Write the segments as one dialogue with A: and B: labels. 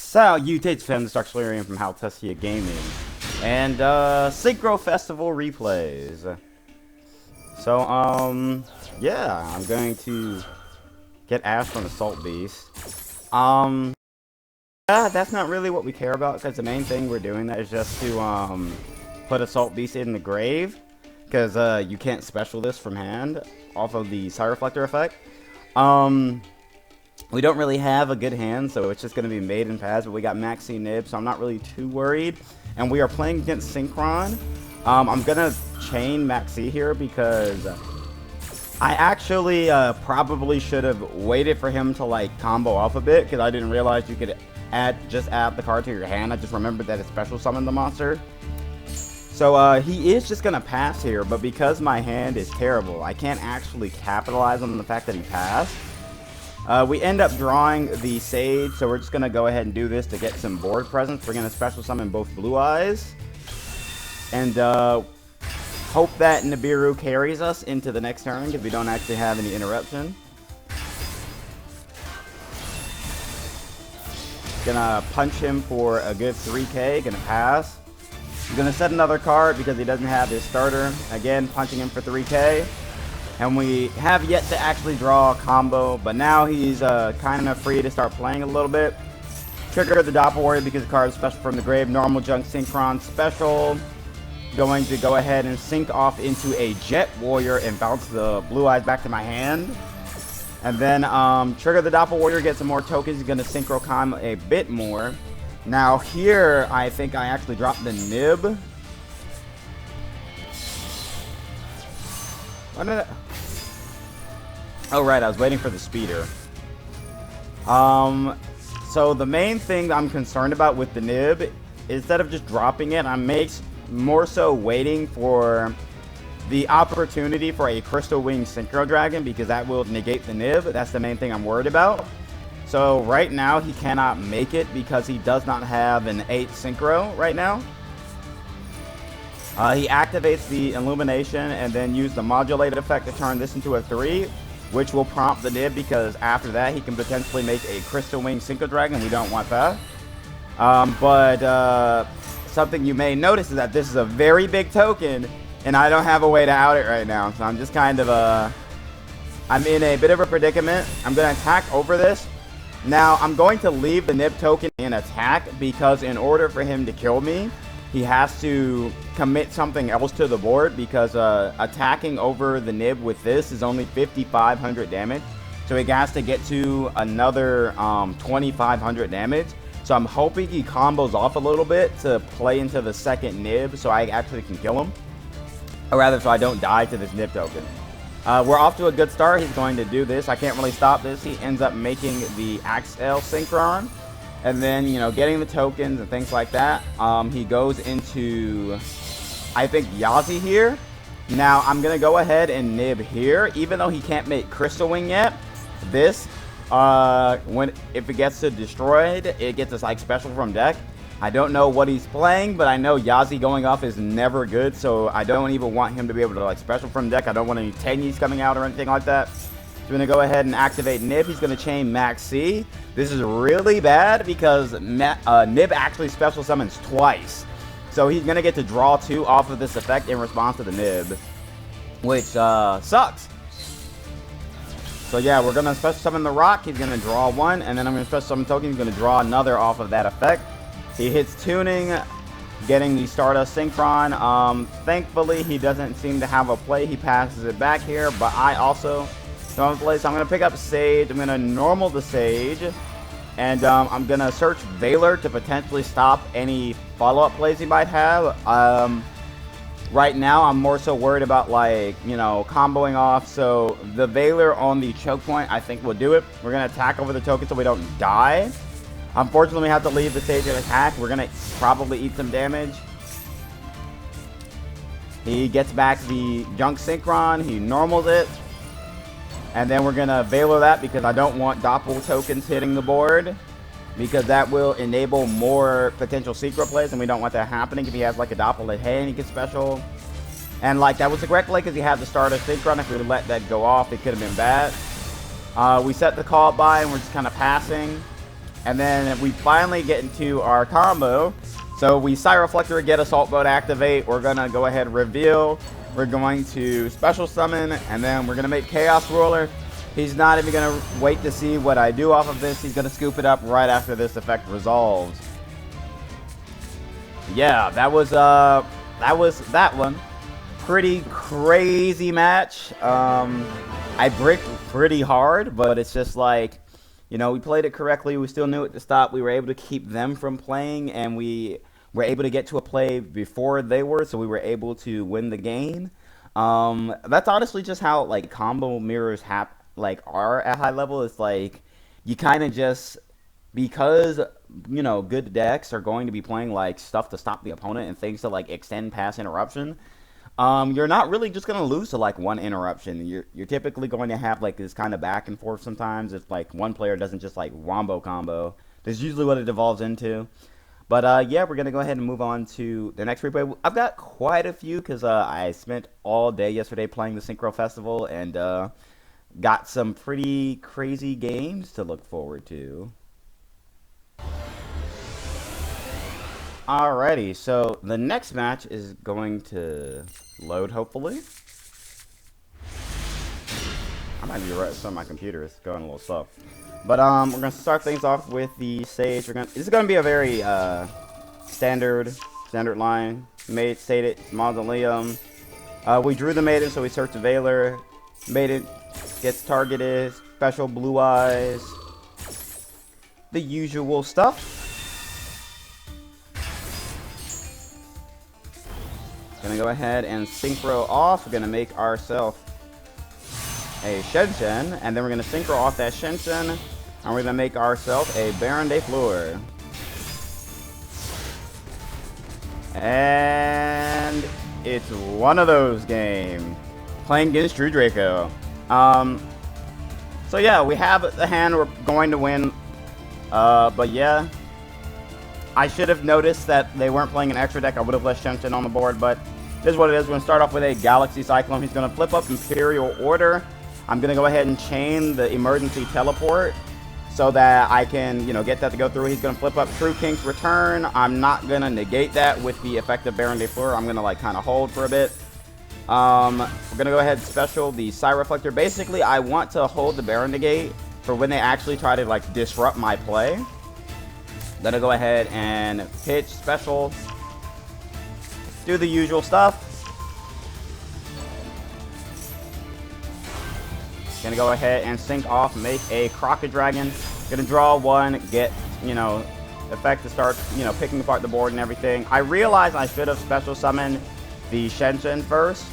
A: Salutations fam, this is Arim from How Tessia Gaming, and Synchro Festival replays. So yeah, I'm going to get Ash from Assault Beast. Yeah, that's not really what we care about, because the main thing we're doing that is just to put Assault Beast in the grave, because you can't special this from hand off of the Side Reflector effect. We don't really have a good hand, so it's just going to be Maiden Pass, but we got Maxi Nib, so I'm not really too worried. And we are playing against Synchron. I'm going to chain Maxi here because I actually probably should have waited for him to like combo off a bit, because I didn't realize you could just add the card to your hand. I just remembered that it special summoned the monster. So he is just going to pass here, but because my hand is terrible, I can't actually capitalize on the fact that he passed. We end up drawing the Sage, so we're just going to go ahead and do this to get some board presence. We're going to special summon both Blue Eyes. And hope that Nibiru carries us into the next turn, because we don't actually have any interruption. Gonna punch him for a good 3k, gonna pass. He's gonna set another card because he doesn't have his starter. Again, punching him for 3k. And we have yet to actually draw a combo, but now he's kind of free to start playing a little bit. Trigger the Doppel Warrior because the card is special from the grave. Normal Junk Synchron special. Going to go ahead and sync off into a Jet Warrior and bounce the Blue Eyes back to my hand. And then trigger the Doppel Warrior, get some more tokens. He's going to Synchro Calm a bit more. Now here, I think I actually dropped the Nib. What did I... Oh right, I was waiting for the speeder. So the main thing I'm concerned about with the Nib, instead of just dropping it, I'm more so waiting for the opportunity for a Crystal Wing Synchro Dragon, because that will negate the Nib. That's the main thing I'm worried about. So right now he cannot make it because he does not have an 8 Synchro right now. He activates the Illumination and then use the Modulate effect to turn this into a 3, which will prompt the Nib, because after that he can potentially make a Crystal Wing Synchro Dragon. We don't want that. Something you may notice is that this is a very big token, and I don't have a way to out it right now. So I'm just kind of I'm in a bit of a predicament. I'm going to attack over this. Now I'm going to leave the Nib token in attack, because in order for him to kill me, he has to commit something else to the board, because attacking over the Nib with this is only 5,500 damage. So he has to get to another 2,500 damage. So I'm hoping he combos off a little bit to play into the second Nib so I actually can kill him. Or rather, so I don't die to this Nib token. We're off to a good start. He's going to do this. I can't really stop this. He ends up making the Axel Synchron. And then, you know, getting the tokens and things like that. He goes into, I think, Yazi here. Now, I'm going to go ahead and Nib here. Even though he can't make Crystal Wing yet, this, if it gets destroyed, it gets a like special from deck. I don't know what he's playing, but I know Yazi going off is never good. So I don't even want him to be able to like special from deck. I don't want any Tenyis coming out or anything like that. So we're going to go ahead and activate Nib. He's going to chain Maxi. This is really bad because Nib actually special summons twice. So he's going to get to draw 2 off of this effect in response to the Nib, which sucks. So yeah, we're going to special summon the Rock. He's going to draw 1, and then I'm going to special summon token. He's going to draw another off of that effect. He hits Tuning, getting the Stardust Synchron. Thankfully, he doesn't seem to have a play. He passes it back here, but I also... So I'm going to pick up Sage. I'm going to normal the Sage. And I'm going to search Valor to potentially stop any follow-up plays he might have. Right now, I'm more so worried about, like, you know, comboing off. So the Valor on the choke point, I think, will do it. We're going to attack over the token so we don't die. Unfortunately, we have to leave the Sage to attack. We're going to probably eat some damage. He gets back the Junk Synchron. He normals it. And then we're going to Valor that because I don't want Doppel tokens hitting the board, because that will enable more potential secret plays, and we don't want that happening if he has like a Doppel at hand he can special. And like that was the correct play because he had the starter Synchron. If we would let that go off, it could have been bad. We set the call by and we're just kind of passing. And then we finally get into our combo. So we Side Reflector, get Assault Boat activate. We're going to go ahead and reveal. We're going to special summon, and then we're going to make Chaos Ruler. He's not even going to wait to see what I do off of this. He's going to scoop it up right after this effect resolves. Yeah, that was that one. Pretty crazy match. I bricked pretty hard, but it's just like, you know, we played it correctly. We still knew it to stop. We were able to keep them from playing, and we were able to get to a play before they were, so we were able to win the game. That's honestly just how like combo mirrors are at high level. It's like you kind of just, because you know good decks are going to be playing like stuff to stop the opponent and things to like extend past interruption. You're not really just gonna lose to like one interruption. You're typically going to have like this kind of back and forth sometimes if like one player doesn't just like wombo combo. That's usually what it devolves into. But yeah, we're gonna go ahead and move on to the next replay. I've got quite a few because I spent all day yesterday playing the Synchro Festival and got some pretty crazy games to look forward to. Alrighty, so the next match is going to load, hopefully. I might be right, some of my computer is going a little slow. But we're going to start things off with the Sage. This is going to be a very standard line. Made Sated Mausoleum. We drew the Maiden, so we searched the Veiler. Maiden gets targeted. Special Blue Eyes. The usual stuff. Gonna go ahead and synchro off. We're gonna make ourselves a Shen, and then we're gonna synchro off that Shen, and we're gonna make ourselves a Baron de Fleur. And it's one of those games. Playing against Drew Draco. So yeah, we have the hand we're going to win. But yeah, I should have noticed that they weren't playing an extra deck. I would have left Shen on the board, but this is what it is. We're going to start off with a Galaxy Cyclone. He's going to flip up Imperial Order. I'm going to go ahead and chain the Emergency Teleport so that I can, you know, get that to go through. He's going to flip up True King's Return. I'm not going to negate that with the effect of Baron de Fleur. I'm going to, like, kind of hold for a bit. We're going to go ahead and special the Side Reflector. Basically, I want to hold the Baron negate for when they actually try to, like, disrupt my play. Gonna go ahead and pitch special. Do the usual stuff. Gonna go ahead and sync off, make a Crockett Dragon. Gonna draw one, get, you know, effect to start, you know, picking apart the board and everything. I realized I should have special summoned the Shen first,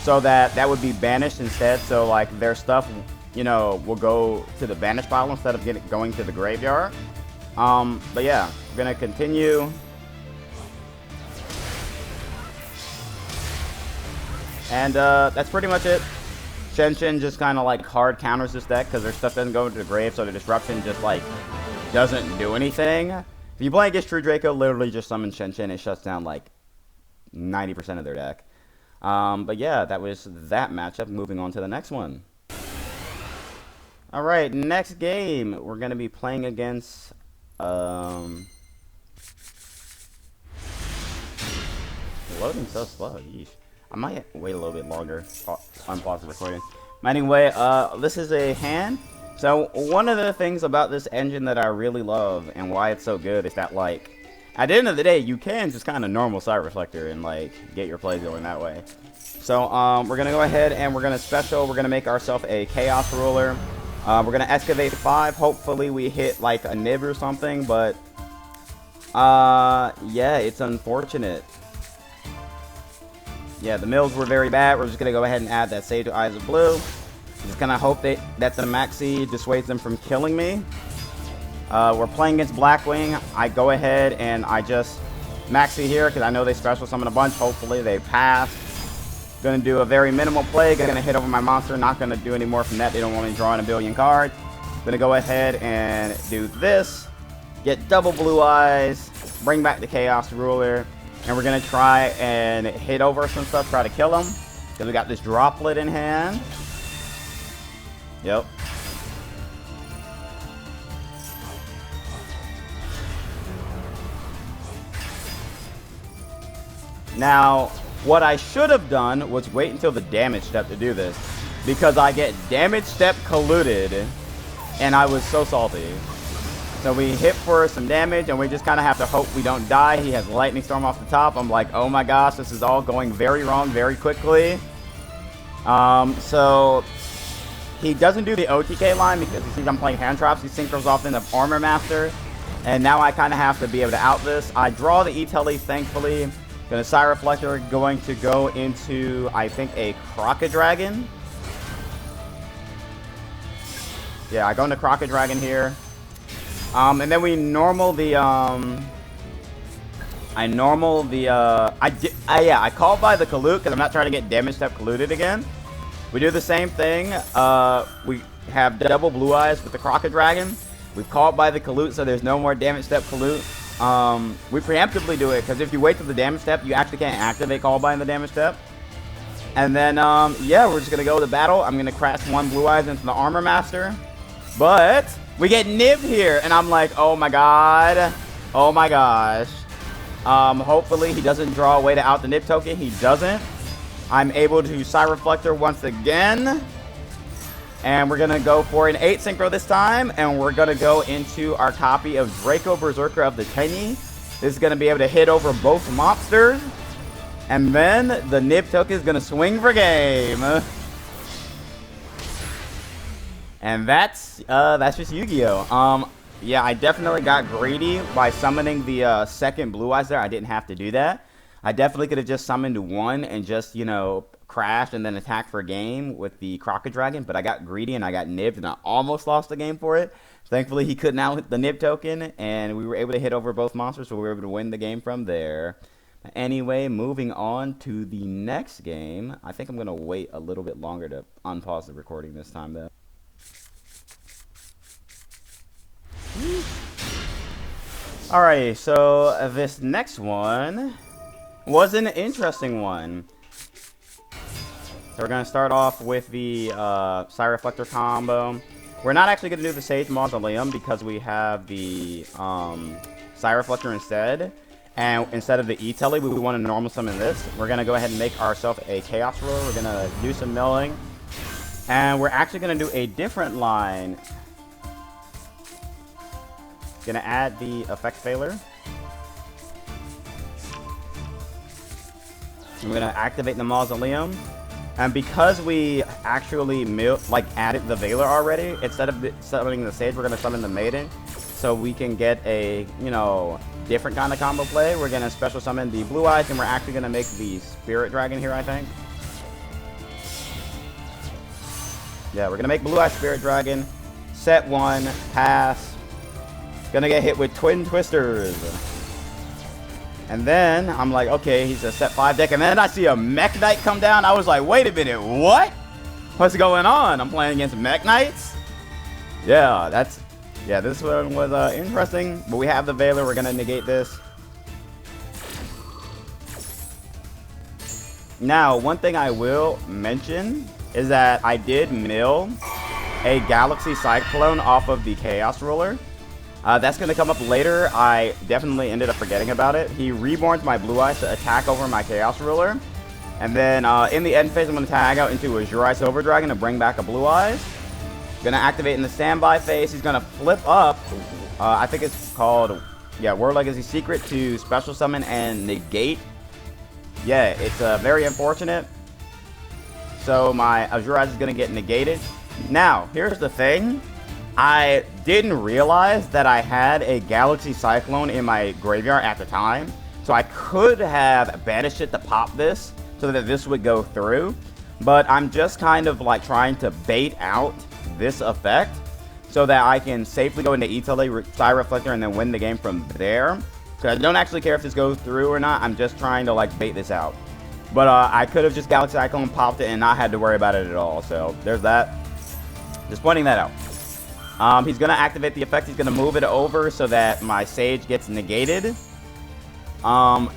A: so that would be banished instead. So like their stuff, you know, will go to the banish pile instead of going to the graveyard. But yeah, we're gonna continue. And that's pretty much it. Shen just kind of like hard counters this deck because their stuff doesn't go into the grave, so the disruption just like doesn't do anything. If you play against True Draco, literally just summon Shen, it shuts down like 90% of their deck. But yeah, that was that matchup. Moving on to the next one. Alright, next game, we're gonna be playing against loading so slow. Yeesh. I might wait a little bit longer. Unpause the recording. But anyway, this is a hand. So one of the things about this engine that I really love and why it's so good is that, like, at the end of the day, you can just kind of normal Side Reflector and like get your plays going that way. So we're gonna go ahead and we're gonna special. We're gonna make ourselves a Chaos Ruler. We're gonna excavate 5. Hopefully we hit like a nib or something, but yeah, it's unfortunate. Yeah, the mills were very bad. We're just gonna go ahead and add that Sage of Eyes of Blue. Just gonna hope that the Maxi dissuades them from killing me. We're playing against Blackwing. I go ahead and I just Maxi here because I know they special summon a bunch. Hopefully they pass. Gonna do a very minimal play. Gonna hit over my monster. Not gonna do any more from that. They don't want me drawing a billion cards. Gonna go ahead and do this. Get double Blue Eyes. Bring back the Chaos Ruler. And we're gonna try and hit over some stuff. Try to kill him. Because we got this Droplet in hand. Yep. Now, what I should have done was wait until the damage step to do this, because I get damage step colluded, and I was so salty. So we hit for some damage, and we just kind of have to hope we don't die. He has Lightning Storm off the top. I'm like, oh my gosh, this is all going very wrong very quickly. So he doesn't do the OTK line because he sees I'm playing hand traps. He synchros off into Armor Master, and now I kind of have to be able to out this. I draw the E-Telly, thankfully. Gonna Sire Reflector, going to go into, I think, a Crocodragon. Yeah, I go into Crocodragon here. And then we normal the, I call by the Kalute because I'm not trying to get damage step colluded again. We do the same thing. We have double Blue Eyes with the Crocodragon. We've called by the Kalute, so there's no more damage step Kalute. We preemptively do it because if you wait till the damage step, you actually can't activate call by in the damage step. And then, yeah, we're just gonna go to battle. I'm gonna crash one Blue Eyes into the Armor Master, but we get nibbed here, and I'm like, oh my god, oh my gosh. Hopefully he doesn't draw a way to out the nib token. He doesn't. I'm able to Sire Reflector once again. And we're going to go for an 8 synchro this time. And we're going to go into our copy of Draco Berserker of the Tenyi. This is going to be able to hit over both monsters. And then the nib token is going to swing for game. And that's just Yu-Gi-Oh! Yeah, I definitely got greedy by summoning the second Blue Eyes there. I didn't have to do that. I definitely could have just summoned one and just, you know, crashed and then attacked for a game with the Crocodragon, but I got greedy and I got nibbed and I almost lost the game for it. Thankfully, he couldn't out the nib token, and we were able to hit over both monsters, so we were able to win the game from there. Anyway, moving on to the next game. I think I'm going to wait a little bit longer to unpause the recording this time, though. Alright, so this next one was an interesting one. So we're going to start off with the Sire Reflector combo. We're not actually going to do the Sage Mausoleum because we have the Sire Reflector instead. And instead of the E-Telly, we want to normal summon this. We're going to go ahead and make ourselves a Chaos Ruler. We're going to do some milling. And we're actually going to do a different line. Going to add the Effect Failure. I'm going to activate the Mausoleum. And because we actually added the Veiler already, instead of summoning the Sage, we're going to summon the Maiden. So we can get a, you know, different kind of combo play. We're going to special summon the Blue Eyes, and we're actually going to make the Spirit Dragon here, I think. Yeah, we're going to make Blue Eyes Spirit Dragon. Set 1, pass. Gonna get hit with Twin Twisters. And then I'm like, okay, he's a set 5 deck. And then I see a Mech Knight come down. I was like, wait a minute, what? What's going on? I'm playing against Mech Knights? Yeah, this one was interesting. But we have the Veiler. We're gonna negate this. Now, one thing I will mention is that I did mill a Galaxy Cyclone off of the Chaos Ruler. That's going to come up later. I definitely ended up forgetting about it. He reborns my Blue Eyes to attack over my Chaos Ruler. And then in the end phase, I'm going to tag out into a Jurai Silver Dragon to bring back a Blue Eyes. Going to activate in the standby phase. He's going to flip up. I think it's called, World Legacy Secret to special summon and negate. Yeah, it's very unfortunate. So my Jurai is going to get negated. Now, here's the thing. I didn't realize that I had a Galaxy Cyclone in my graveyard at the time. So I could have banished it to pop this so that this would go through. But I'm just kind of like trying to bait out this effect so that I can safely go into E-Telly, Sire Reflector, and then win the game from there. So I don't actually care if this goes through or not. I'm just trying to like bait this out. But I could have just Galaxy Cyclone popped it and not had to worry about it at all. So there's that. Just pointing that out. He's going to activate the effect. He's going to move it over so that my Sage gets negated. But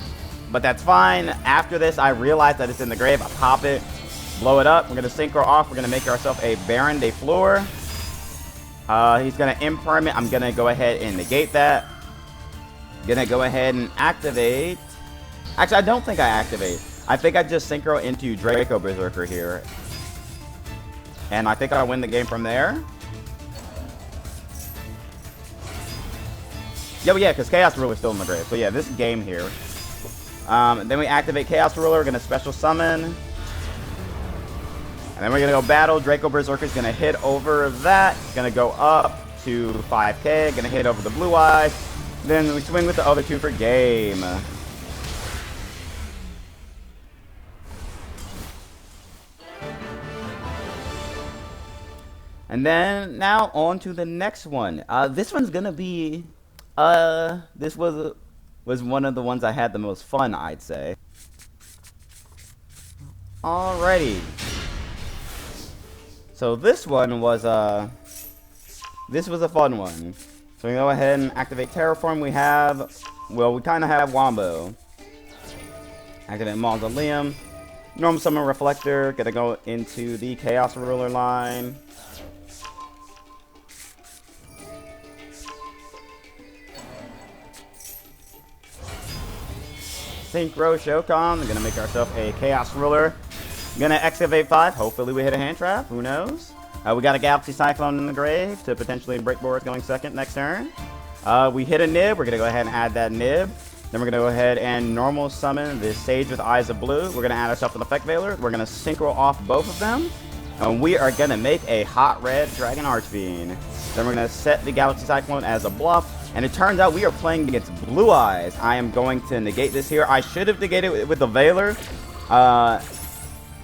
A: that's fine. After this, I realize that it's in the grave. I pop it, blow it up. We're going to synchro off. We're going to make ourselves a Baron de Fleur. He's going to impermanent. I'm going to go ahead and negate that. Going to go ahead and activate Actually, I don't think I activate. I think I just synchro into Draco Berserker here. And I think I win the game from there. Yo, yeah, because Chaos Ruler's still in the grave. So yeah, this game here. Then we activate Chaos Ruler. We're going to special summon. And then we're going to go battle. Draco Berserker's going to hit over that. Going to go up to 5k. Going to hit over the blue eye. Then we swing with the other two for game. And then now on to the next one. This one's going to be... this was one of the ones I had the most fun, I'd say. Alrighty. So this one was this was a fun one. So we go ahead and activate Terraform. We have, well, we kind of have Wombo. Activate Mausoleum. Normal Summon Reflector. Gonna go into the Chaos Ruler line. Synchro Shokan. We're gonna make ourselves a Chaos Ruler. Gonna excavate 5. Hopefully we hit a hand trap. Who knows? We got a Galaxy Cyclone in the grave to potentially break board going second next turn. We hit a nib. We're gonna go ahead and add that nib. Then we're gonna go ahead and normal summon this Sage with Eyes of Blue. We're gonna add ourselves an Effect Veiler. We're gonna synchro off both of them. And we are gonna make a hot red Dragon Archfiend. Then we're gonna set the Galaxy Cyclone as a bluff. And it turns out we are playing against Blue Eyes. I am going to negate this here. I should have negated it with the Veiler.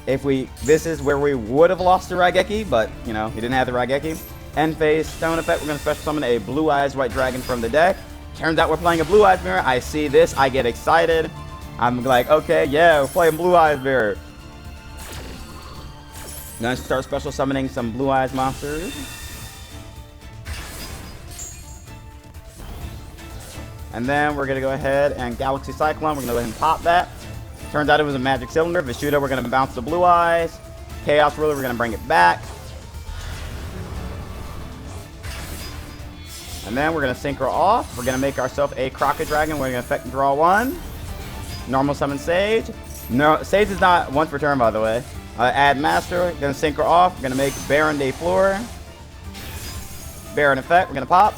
A: This is where we would have lost to Raigeki, but, you know, he didn't have the Raigeki. End phase, Stone Effect, we're going to special summon a Blue Eyes White Dragon from the deck. Turns out we're playing a Blue Eyes Mirror. I see this, I get excited. I'm like, okay, yeah, we're playing Blue Eyes Mirror. Gonna start special summoning some Blue Eyes monsters. And then we're going to go ahead and Galaxy Cyclone. We're going to go ahead and pop that. Turns out it was a Magic Cylinder. Vishuda, we're going to bounce the Blue Eyes. Chaos Ruler, we're going to bring it back. And then we're going to synchro off. We're going to make ourselves a Crockett Dragon. We're going to effect draw 1. Normal summon Sage. No, Sage is not once per turn, by the way. Add Master. We're going to synchro off. We're going to make Baron de Fleur. Baron effect. We're going to pop.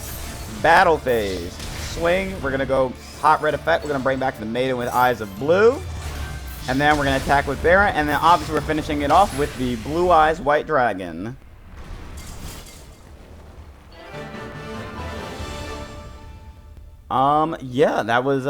A: Battle phase. Swing. We're going to go hot red effect. We're going to bring back the Maiden with Eyes of Blue. And then we're going to attack with Baron. And then obviously we're finishing it off with the Blue Eyes White Dragon. Yeah, that was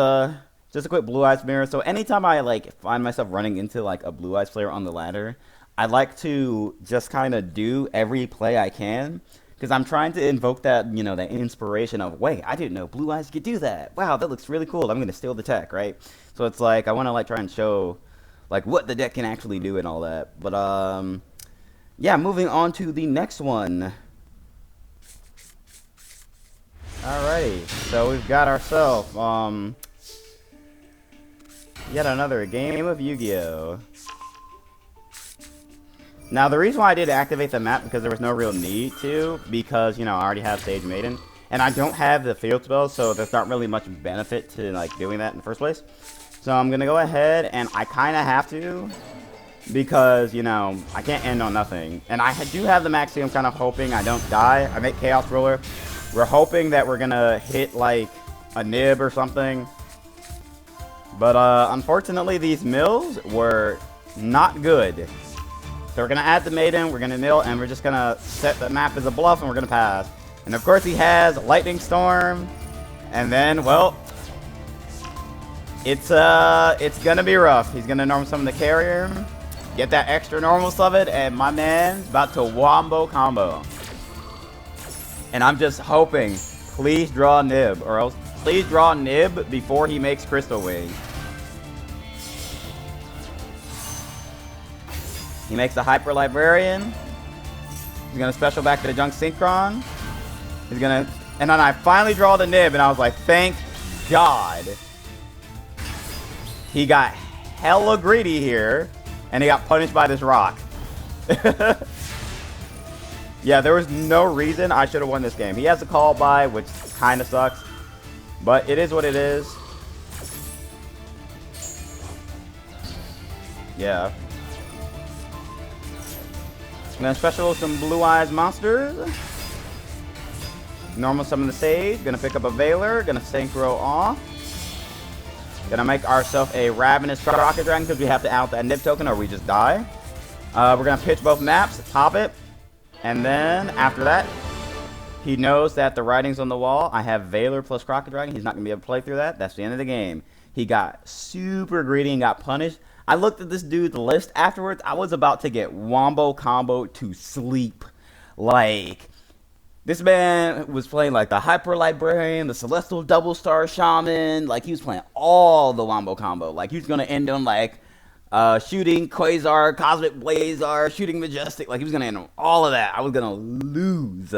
A: just a quick Blue Eyes mirror. So anytime I like find myself running into like a Blue Eyes player on the ladder, I like to just kind of do every play I can. Because I'm trying to invoke that, you know, that inspiration of, wait, I didn't know Blue Eyes could do that. Wow, that looks really cool. I'm going to steal the tech, right? So it's like, I want to like try and show like what the deck can actually do and all that. But, yeah, moving on to the next one. Alrighty, so we've got ourselves, yet another game of Yu-Gi-Oh! Now, the reason why I did activate the map, because there was no real need to, because, you know, I already have Sage Maiden, and I don't have the field spells, so there's not really much benefit to, like, doing that in the first place. So I'm going to go ahead, and I kind of have to, because, you know, I can't end on nothing. And I do have the Maxi. I'm kind of hoping I don't die. I make Chaos Ruler. We're hoping that we're going to hit, like, a nib or something. But, unfortunately, these mills were not good. So we're going to add the Maiden, we're going to mill, and we're just going to set the map as a bluff, and we're going to pass. And of course he has Lightning Storm, and then, well, it's going to be rough. He's going to normal summon the Carrier, get that extra normal summon, and my man's about to wombo combo. And I'm just hoping, please draw Nib, or else, please draw Nib before he makes Crystal Wing. He makes the Hyper Librarian. He's going to special back to the Junk Synchron. He's going to... And then I finally draw the Nib, and I was like, thank God. He got hella greedy here, and he got punished by this rock. Yeah, there was no reason I should have won this game. He has a call by, which kind of sucks. But it is what it is. Yeah. Gonna special some Blue Eyes monsters. Normal summon the Sage. Gonna pick up a Veiler. Gonna synchro off. Gonna make ourselves a Ravenous Rocket Dragon because we have to out that nib token or we just die. We're gonna pitch both maps, pop it, and then after that, he knows that the writing's on the wall. I have Veiler plus Rocket Dragon. He's not gonna be able to play through that. That's the end of the game. He got super greedy and got punished. I looked at this dude's list afterwards. I was about to get wombo combo to sleep. Like, this man was playing like the Hyper Librarian, the Celestial Double Star Shaman. Like, he was playing all the wombo combo. Like, he was going to end on like shooting Quasar, Cosmic Blazar, shooting Majestic. Like, he was going to end on all of that. I was going to lose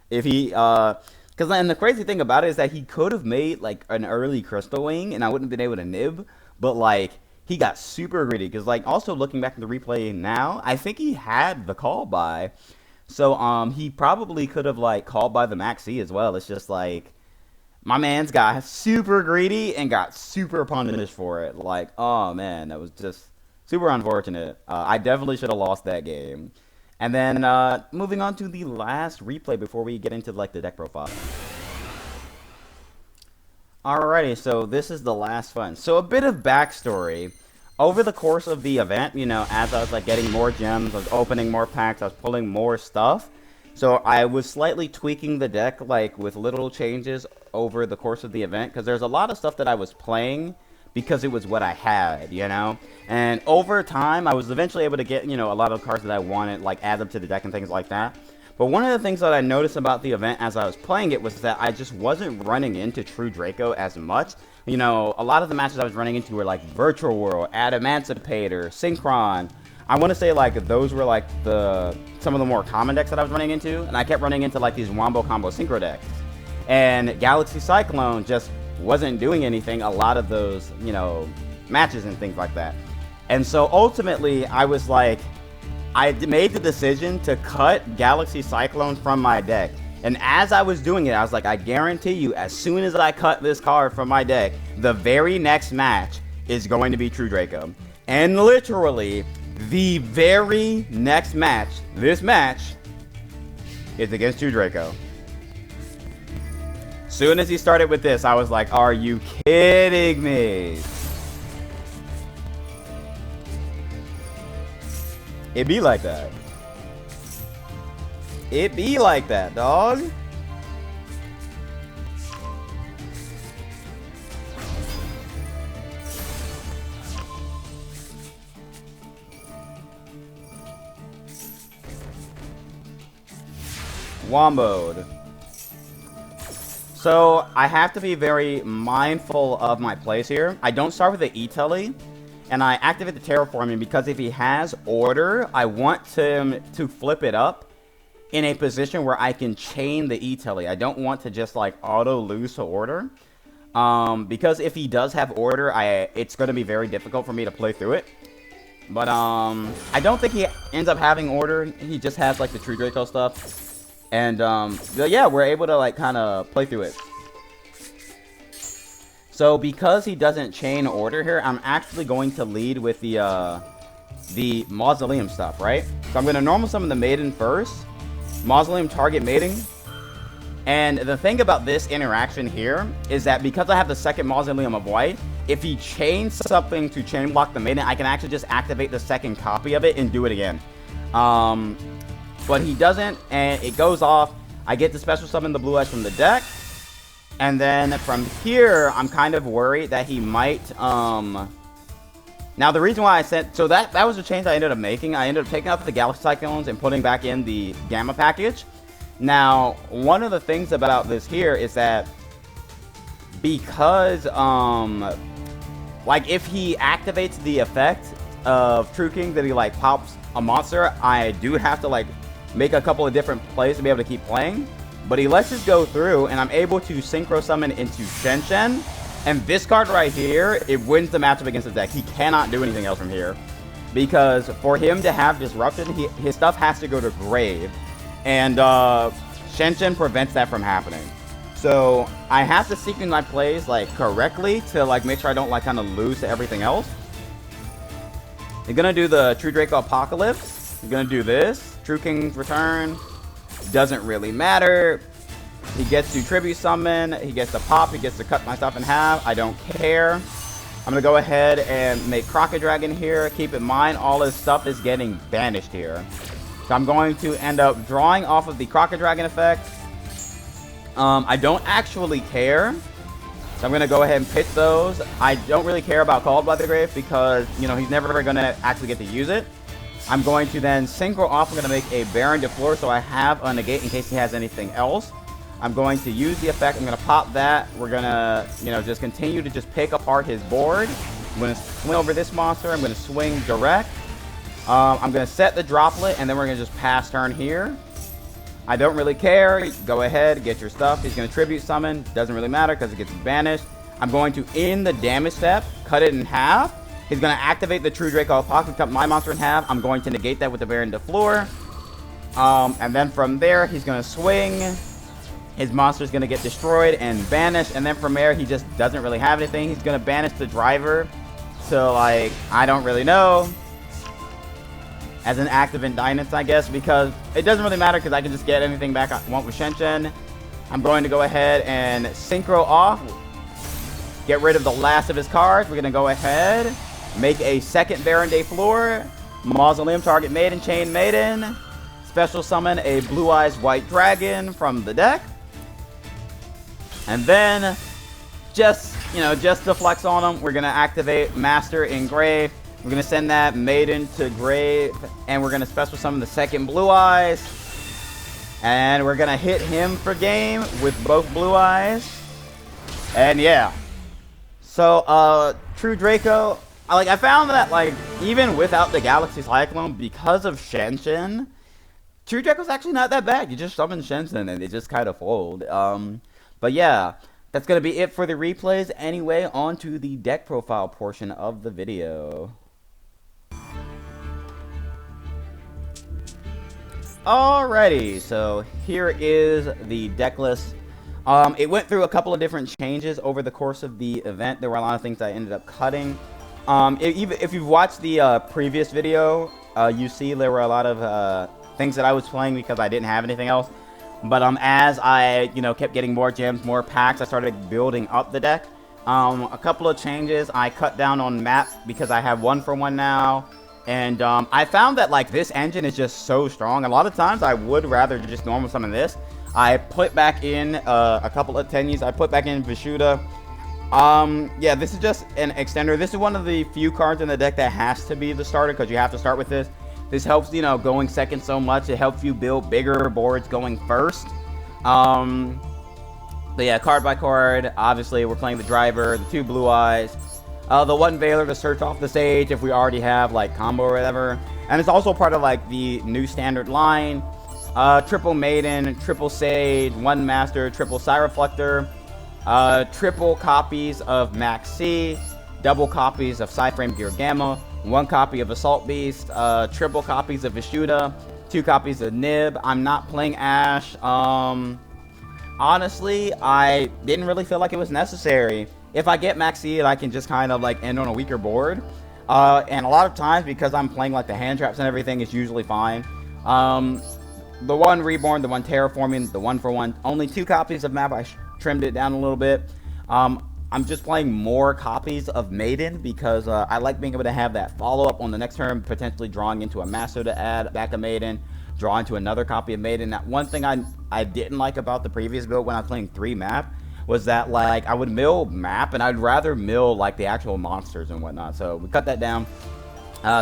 A: if he... Because then the crazy thing about it is that he could have made like an early Crystal Wing and I wouldn't have been able to nib. But like... he got super greedy because, like, also looking back at the replay now, I think he had the call by. So, he probably could have, like, called by the Maxi as well. It's just, like, my man's got super greedy and got super punished for it. Like, oh, man, that was just super unfortunate. I definitely should have lost that game. And then, moving on to the last replay before we get into, like, the deck profile. Alrighty, so this is the last one. So a bit of backstory. Over the course of the event, you know, as I was like getting more gems, I was opening more packs, I was pulling more stuff. So I was slightly tweaking the deck like with little changes over the course of the event. Because there's a lot of stuff that I was playing because it was what I had, you know. And over time, I was eventually able to get, you know, a lot of cards that I wanted, like add them to the deck and things like that. But one of the things that I noticed about the event as I was playing it was that I just wasn't running into True Draco as much. You know, a lot of the matches I was running into were like Virtual World, Adamantipator, Synchron. I want to say like those were like some of the more common decks that I was running into. And I kept running into like these Wombo Combo Synchro decks. And Galaxy Cyclone just wasn't doing anything a lot of those, you know, matches and things like that. And so ultimately I was like, I made the decision to cut Galaxy Cyclone from my deck. And as I was doing it, I was like, I guarantee you, as soon as I cut this card from my deck, the very next match is going to be True Draco. And literally, the very next match, this match, is against True Draco. Soon as he started with this, I was like, are you kidding me? It be like that. It be like that, dog. Womboed. So, I have to be very mindful of my plays here. I don't start with the E-Telly. And I activate the Terraforming because if he has Order, I want him to flip it up in a position where I can chain the E-Telly. I don't want to just like auto lose to Order. Because if he does have Order, it's going to be very difficult for me to play through it. But I don't think he ends up having Order. He just has like the True Draco stuff. And yeah, we're able to like kind of play through it. So because he doesn't chain Order here, I'm actually going to lead with the Mausoleum stuff, right? So I'm going to normal summon the Maiden first. Mausoleum target mating. And the thing about this interaction here is that because I have the second Mausoleum of White, if he chains something to chain block the Maiden, I can actually just activate the second copy of it and do it again. But he doesn't, and it goes off. I get to special summon the Blue Eyes from the deck. And then from here, I'm kind of worried that he might, now the reason why I said, so that was the change I ended up making. I ended up taking out the Galaxy Cyclones and putting back in the Gamma package. Now, one of the things about this here is that because, like if he activates the effect of True King that he like pops a monster, I do have to like make a couple of different plays to be able to keep playing. But he lets it go through, and I'm able to Synchro Summon into Shen Shen. And this card right here, it wins the matchup against the deck. He cannot do anything else from here. Because for him to have Disruption, his stuff has to go to Grave. And Shen Shen prevents that from happening. So I have to sequence my plays like correctly to like make sure I don't like kind of lose to everything else. You're gonna do the True Draco Apocalypse. You're gonna do this. True King's Return. Doesn't really matter. He gets to tribute summon. He gets to pop. He gets to cut my stuff in half. I don't care. I'm gonna go ahead and make Crocket Dragon here. Keep in mind, all his stuff is getting banished here. So I'm going to end up drawing off of the Crocket Dragon effect. I don't actually care. So I'm going to go ahead and pitch those. I don't really care about Called by the Grave because, you know, he's never going to actually get to use it. I'm going to then synchro off. I'm going to make a Baron de Fleur so I have a negate in case he has anything else. I'm going to use the effect. I'm going to pop that. We're going to, you know, just continue to just pick apart his board. I'm going to swing over this monster. I'm going to swing direct. I'm going to set the droplet, and then we're going to just pass turn here. I don't really care. Go ahead, get your stuff. He's going to tribute summon. Doesn't really matter because it gets banished. I'm going to end the damage step, cut it in half. He's going to activate the True Draco Apocalypse, cut my monster in half. I'm going to negate that with the Baron de Fleur. And then from there, he's going to swing. His monster's going to get destroyed and banished. And then from there, he just doesn't really have anything. He's going to banish the driver. So, like, I don't really know. As an active indictment, I guess, because it doesn't really matter because I can just get anything back I want with Shenshin. I'm going to go ahead and synchro off. Get rid of the last of his cards. We're going to go ahead, make a second Baron de Fleur. Mausoleum, target Maiden, Chain Maiden. Special summon a Blue Eyes White Dragon from the deck. And then, just to flex on him, we're going to activate Master in Grave. We're going to send that Maiden to Grave, and we're going to special summon the second Blue Eyes. And we're going to hit him for game with both Blue Eyes. And yeah. So, True Draco, I found that, like, even without the Galaxy Cyclone, because of Shenshin, True Draco's actually not that bad. You just summon Shenshin, and it just kind of fold. But yeah. That's going to be it for the replays. Anyway, on to the deck profile portion of the video. Alrighty, so here is the deck list. It went through a couple of different changes over the course of the event. There were a lot of things I ended up cutting. If you've watched the previous video, you see there were a lot of things that I was playing because I didn't have anything else. But as I, kept getting more gems, more packs, I started building up the deck. A couple of changes. I cut down on map because I have 1-for-1 now. And I found that, like, this engine is just so strong. A lot of times I would rather just normal summon this. I put back in a couple of Tenyis. I put back in Vishuddha. Yeah, this is just an extender. This is one of the few cards in the deck that has to be the starter because you have to start with this. This helps, going second so much. It helps you build bigger boards going first. But yeah, card by card. Obviously, we're playing the driver, the 2 Blue Eyes. The 1 Veiler to search off the stage if we already have, like, combo or whatever. And it's also part of, like, the new standard line. Triple Maiden, triple Sage, 1 Master, triple Psyreflector. Triple copies of Max C. Double copies of Psyframe Gear Gamma. 1 copy of Assault Beast. Triple copies of Vishuddha. 2 copies of Nib. I'm not playing Ash. Honestly, I didn't really feel like it was necessary. If I get Max C, I can just kind of, like, end on a weaker board. And a lot of times, because I'm playing, like, the hand traps and everything, it's usually fine. The 1 Reborn, the 1 Terraforming, the 1-for-1. Only 2 copies of map. I trimmed it down a little bit. I'm just playing more copies of Maiden because I like being able to have that follow-up on the next turn, potentially drawing into a Master to add back a Maiden, draw into another copy of Maiden. That one thing I didn't like about the previous build when I was playing 3 map was that, like, I would mill map, and I'd rather mill, like, the actual monsters and whatnot. So we cut that down.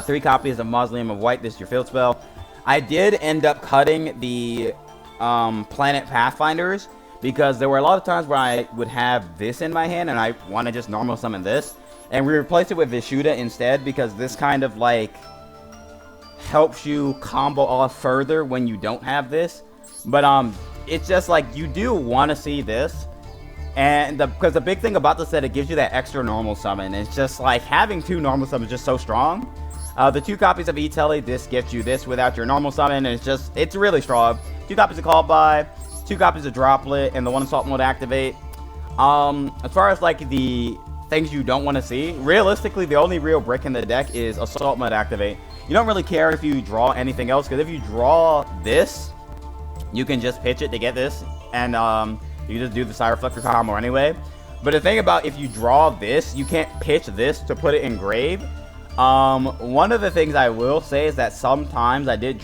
A: 3 copies of Mausoleum of White. This is your field spell. I did end up cutting the Planet Pathfinders because there were a lot of times where I would have this in my hand and I want to just normal summon this. And we replaced it with Vishuddha instead because this kind of, like, helps you combo off further when you don't have this. But it's just, like, you do want to see this. And because the big thing about this set, it gives you that extra normal summon. It's just like having 2 normal summons is just so strong. The 2 copies of E-Telly, this gets you this without your normal summon. And it's really strong. 2 copies of Called By, 2 copies of Droplet, and the 1 Assault Mode activate. As far as, like, the things you don't want to see. Realistically, the only real brick in the deck is Assault Mode activate. You don't really care if you draw anything else, because if you draw this, you can just pitch it to get this, and you just do the Side Reflector combo anyway. But the thing about if you draw this, you can't pitch this to put it in grave. One of the things I will say is that sometimes I did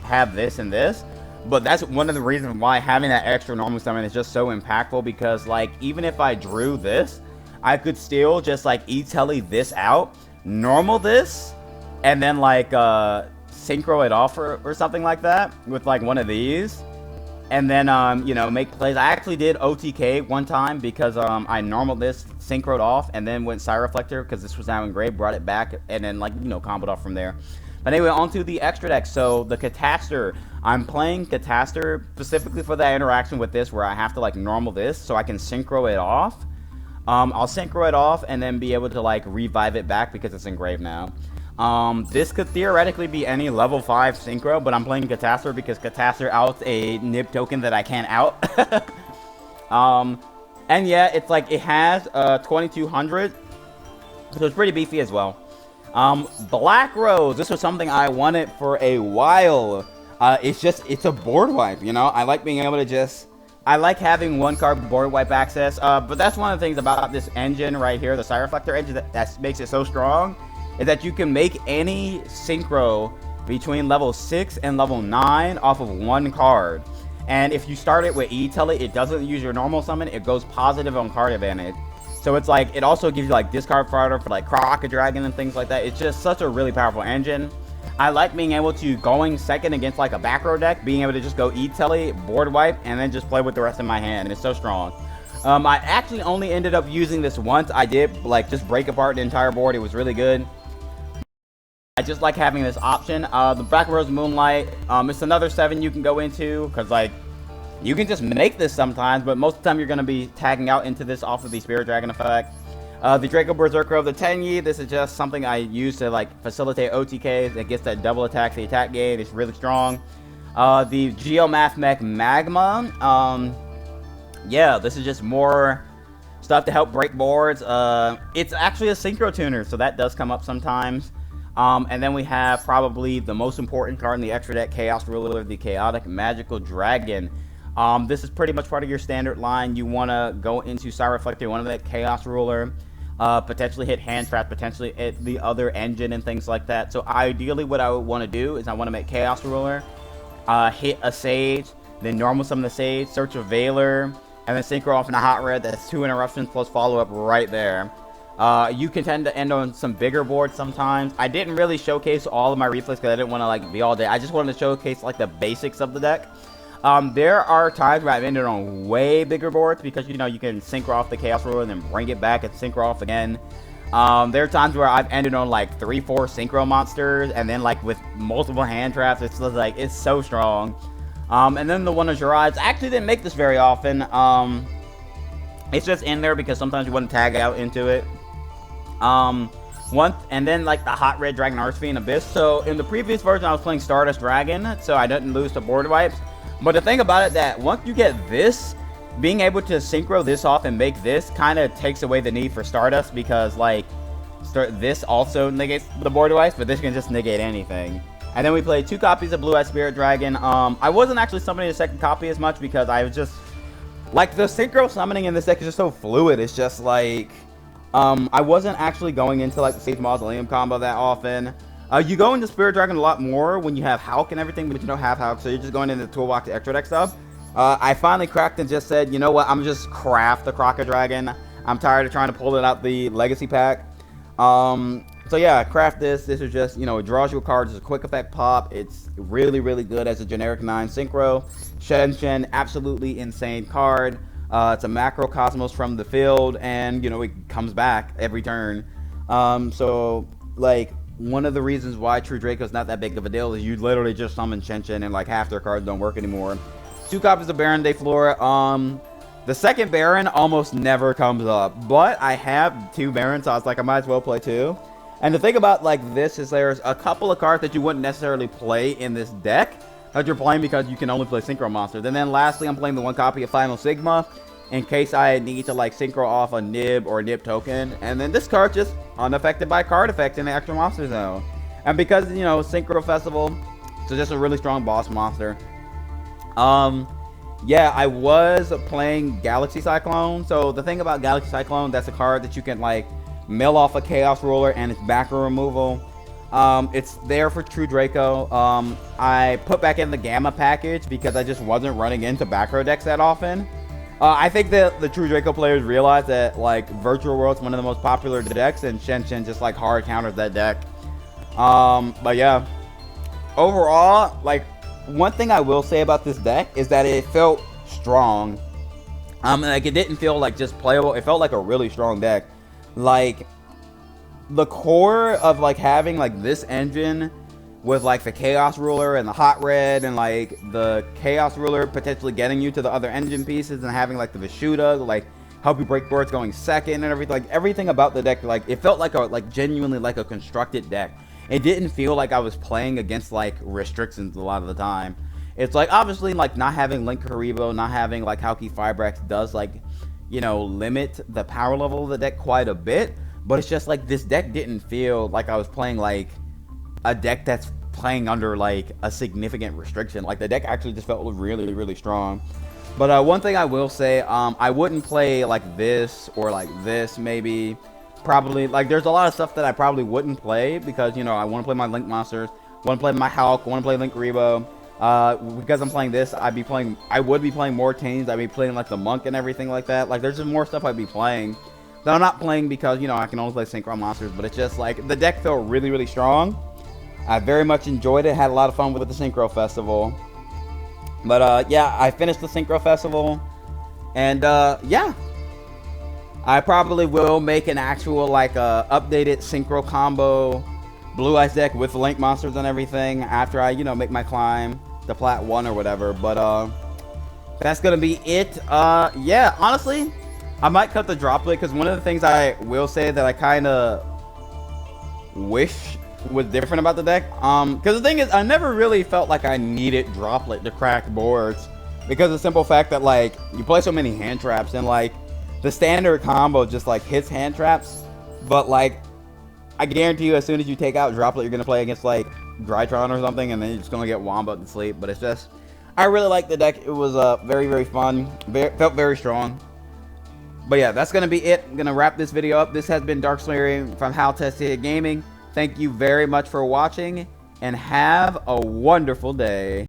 A: have this and this, but that's one of the reasons why having that extra normal summon is just so impactful, because like even if I drew this, I could still just like E-Telly this out, normal this, and then like synchro it off or something like that with like one of these, and then you know, make plays. I actually did OTK one time because I normaled this, synchroed off, and then went Side Reflector because this was now engraved, brought it back, and then like, you know, comboed off from there. But anyway, on to the extra deck. So the Catastor, I'm playing Catastor specifically for that interaction with this where I have to like normal this so I can synchro it off. I'll synchro it off and then be able to like revive it back because it's engraved now. This could theoretically be any level 5 synchro, but I'm playing Catastor because Catastor outs a nib token that I can't out. And yeah, it's like it has 2200, so it's pretty beefy as well. Black Rose, this was something I wanted for a while. It's a board wipe, you know? I like being able to I like having one card board wipe access, but that's one of the things about this engine right here, the Side Reflector engine, that makes it so strong, is that you can make any synchro between level 6 and level 9 off of one card. And if you start it with E-Telly, it doesn't use your normal summon, it goes positive on card advantage. So it's like, it also gives you like discard fodder for like Crocodragon and things like that. It's just such a really powerful engine. I like being able to, going second against like a back row deck, being able to just go E-Telly, board wipe, and then just play with the rest of my hand. And it's so strong. I actually only ended up using this once. I did like just break apart the entire board. It was really good. I just like having this option. The Black Rose Moonlight, it's another 7 you can go into, because like, you can just make this sometimes, but most of the time you're going to be tagging out into this off of the Spirit Dragon effect. The Draco Berserker of the Tenyi, this is just something I use to like facilitate OTKs. It gets that double attack, the attack gain, it's really strong. The Geomath Mech Magma, yeah, this is just more stuff to help break boards. It's actually a synchro tuner, so that does come up sometimes. And then we have probably the most important card in the extra deck, Chaos Ruler, the Chaotic Magical Dragon. This is pretty much part of your standard line. You want to go into Side Reflector, one of that Chaos Ruler, potentially hit hand trap, potentially hit the other engine and things like that. So ideally what I would want to do is I want to make Chaos Ruler, hit a Sage, then normal summon the Sage, search a Veiler, and then synchro off in a Hot Red. That's 2 interruptions plus follow-up right there. You can tend to end on some bigger boards sometimes. I didn't really showcase all of my replays because I didn't want to like be all day. I just wanted to showcase like the basics of the deck. There are times where I've ended on way bigger boards because, you know, you can synchro off the Chaos Ruler and then bring it back and synchro off again. There are times where I've ended on like 3-4 synchro monsters and then like with multiple hand traps. It's just like, it's so strong. And then the one of Jiraiya's, I actually didn't make this very often. It's just in there because sometimes you want to tag out into it. And then like the Hot Red Dragon Archfiend Abyss. So in the previous version I was playing Stardust Dragon, so I didn't lose to board wipes. But the thing about it, that once you get this, being able to synchro this off and make this kind of takes away the need for Stardust, because like this also negates the board wipes, but this can just negate anything. And then we played 2 copies of Blue Eyed Spirit Dragon. I wasn't actually summoning the second copy as much because I was just like, the synchro summoning in this deck is just so fluid. It's just like I wasn't actually going into like the Sage Mausoleum combo that often. You go into Spirit Dragon a lot more when you have Hulk and everything, but you don't have Hulk, so you're just going into the toolbox to extra deck stuff. I finally cracked and just said, you know what, I'm just craft the Crocodragon. I'm tired of trying to pull it out the Legacy pack. So yeah, craft this. This is just, you know, it draws you a card. It's a quick effect pop. It's really, really good as a generic 9 synchro. Shen, absolutely insane card. It's a macrocosmos from the field, and, you know, it comes back every turn. So, like, one of the reasons why True Draco's not that big of a deal is you literally just summon Shen, and like half their cards don't work anymore. 2 copies of Baron de Flora. The second Baron almost never comes up, but I have 2 Barons, so I was like, I might as well play 2. And the thing about like this is there's a couple of cards that you wouldn't necessarily play in this deck that you're playing because you can only play Synchro Monsters. And then lastly, I'm playing the 1 copy of Final Sigma. in case I need to like synchro off a nib or a nib token, and then this card just unaffected by card effects in the extra monster zone. And because, you know, Synchro Festival, so just a really strong boss monster. Yeah, I was playing Galaxy Cyclone. So the thing about Galaxy Cyclone, that's a card that you can like mill off a Chaos Ruler and it's backer removal. It's there for True Draco. I put back in the Gamma package because I just wasn't running into back row decks that often. I think that the True Draco players realize that like Virtual World's one of the most popular decks, and Shen just like hard counters that deck. But yeah, overall, like one thing I will say about this deck is that it felt strong. Like it didn't feel like just playable. It felt like a really strong deck. Like the core of like having like this engine with like the Chaos Ruler and the Hot Red and like the Chaos Ruler potentially getting you to the other engine pieces and having like the Vishuda like help you break boards going second and everything, like everything about the deck, like it felt like a like genuinely like a constructed deck. It didn't feel like I was playing against like restrictions a lot of the time. It's like obviously like not having Link Haribo, not having like Hauki Fibrax does like, you know, limit the power level of the deck quite a bit, but it's just like this deck didn't feel like I was playing like a deck that's playing under like a significant restriction. Like the deck actually just felt really, really strong. But one thing I will say, I wouldn't play like this or like this maybe. Probably, like there's a lot of stuff that I probably wouldn't play because, you know, I want to play my Link monsters, want to play my Hulk, want to play Link Rebo. Because I'm playing this, I would be playing more Tames. I'd be playing like the Monk and everything like that. Like there's just more stuff I'd be playing that I'm not playing because, you know, I can only play Synchro monsters. But it's just like the deck felt really strong. I very much enjoyed it. Had a lot of fun with the Synchro Festival. But yeah, I finished the Synchro Festival, and yeah. I probably will make an actual like updated Synchro combo Blue Eyes deck with Link monsters and everything after I, you know, make my climb to Plat 1 or whatever. But that's gonna be it. Yeah, honestly, I might cut the droplet because one of the things I will say that I kind of wish was different about the deck. Because the thing is, I never really felt like I needed droplet to crack boards because of the simple fact that like you play so many hand traps and like the standard combo just like hits hand traps, but like I guarantee you as soon as you take out droplet you're gonna play against like Drytron or something and then you're just gonna get womboed to sleep. But it's just, I really like the deck. It was very fun, felt very strong. But yeah, that's gonna be it. I'm gonna wrap this video up. This has been Dark Slayer from How Tested Gaming. Thank you very much for watching and have a wonderful day.